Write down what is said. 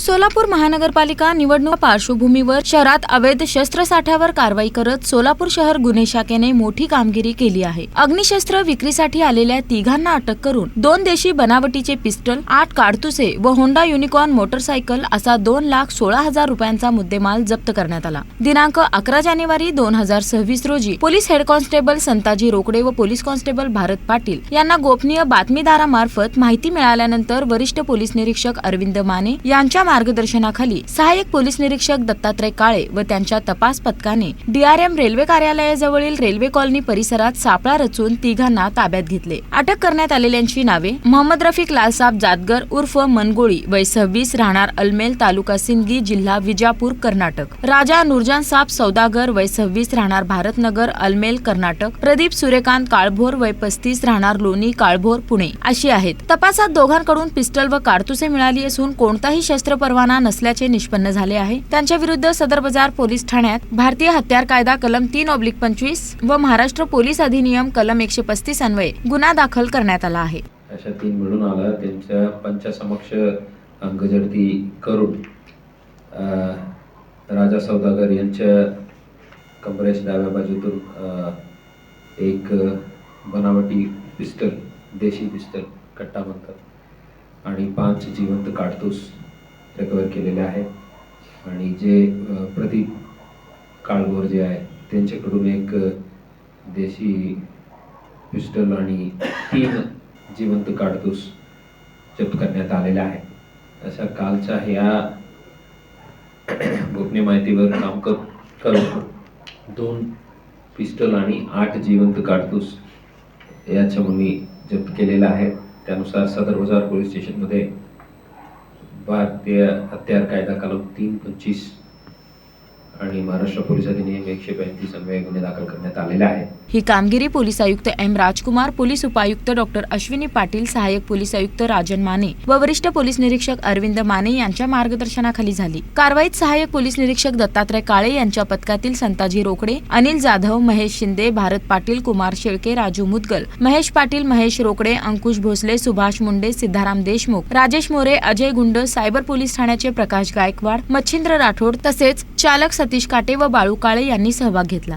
सोलापूर महानगरपालिका निवडणूक पार्श्वभूमीवर शहरात अवैध शस्त्रसाठ्यावर कारवाई करत सोलापूर शहर गुन्हे शाखेने मोठी कामगिरी केली आहे। अग्निशस्त्र विक्रीसाठी आलेल्या तिघांना अटक करून 2 देशी बनावटीचे पिस्टल, 8 काडतुसे व होंडा युनिकॉर्न मोटरसायकल असा 2,16,000 रुपयांचा मुद्देमाल जप्त करण्यात आला। दिनांक 11 जानेवारी 2026 रोजी police head constable Santaji Rokade व पोलीस कॉन्स्टेबल भारत पाटील यांना गोपनीय बातमीदारामार्फत माहिती मिळाल्यानंतर वरिष्ठ पोलीस निरीक्षक अरविंद माने यांच्या मार्गदर्शनाखाली सहाय्यक पोलीस निरीक्षक दत्तात्रय काळे व त्यांच्या तपास पथकाने DRM रेल्वे कार्यालयाजवळील रेल्वे कॉलनी परिसरात सापळा रचून तिघांना ताब्यात घेतले। अटक करण्यात आलेल्यांची नावे मोहम्मद रफिक लालसाब जातगर उर्फ मनगोळी वय 26 राहणार अलमेल तालुका सिंदगी जिल्हा विजापूर कर्नाटक, राजा नूरजान साब सौदागर वय 26 राहणार भारतनगर अलमेल कर्नाटक, प्रदीप सूर्यकांत काळभोर वय 35 राहणार लोणी काळभोर पुणे अशी आहेत। तपासात दोघांकडून पिस्टल व काडतुसे मिळाली असून कोणताही शस्त्र परवाना नसल्याचे निष्पन्न झाले आहे। त्यांच्या विरुद्ध सदर बाजार पोलीस ठाण्यात भारतीय हत्यार कायदा कलम 3/25 व महाराष्ट्र पोलीस अधिनियम कलम 135 अन्वये गुन्हा दाखल करण्यात आला आहे। अशा 3 मिळून आला त्यांच्या पंचासमक्ष अंगजडती करून राजा सौदागर यांच्या कमरेच्या डाव्या बाजूतून एक बनावटी पिस्टल, देशी पिस्टल कट्टा म्हणतात आणि 5 जिवंत काडतूस रिकवर केलेले आहेत आणि जे प्रदीप काळभोर जे आहे त्यांच्याकडून एक देशी पिस्टल आणि 3 जिवंत काडतूस जप्त करण्यात आलेले आहेत। अशा कालच्या ह्या गोपनीय माहितीवर काम करून 2 पिस्टल आणि 8 जिवंत काडतूस याच्या मुली जप्त केलेल्या आहेत। त्यानुसार सदर बाजार पोलीस स्टेशनमध्ये भारतीय हत्यार कायदा कलम 3/25 आणि महाराष्ट्र पोलीस अधिनियम 135 अन्वये गुन्हे दाखल करण्यात आलेले आहेत। ही कामगिरी पोलीस आयुक्त M राजकुमार, पोलीस उपायुक्त डॉक्टर अश्विनी पाटील, सहाय्यक पोलीस आयुक्त राजन माने व वरिष्ठ पोलीस निरीक्षक अरविंद माने यांच्या मार्गदर्शनाखाली झाली। कारवाईत सहाय्यक पोलीस निरीक्षक दत्तात्रय काळे यांच्या पथकातील संताजी रोकडे, अनिल जाधव, महेश शिंदे, भारत पाटील, कुमार शेळके, राजू मुदगल, महेश पाटील, महेश रोकडे, अंकुश भोसले, सुभाष मुंडे, सिद्धाराम देशमुख, राजेश मोरे, अजय गुंड, सायबर पोलीस ठाण्याचे प्रकाश गायकवाड, मच्छिंद्र राठोड तसेच चालक सतीश काटे व बाळू काळे यांनी सहभाग घेतला।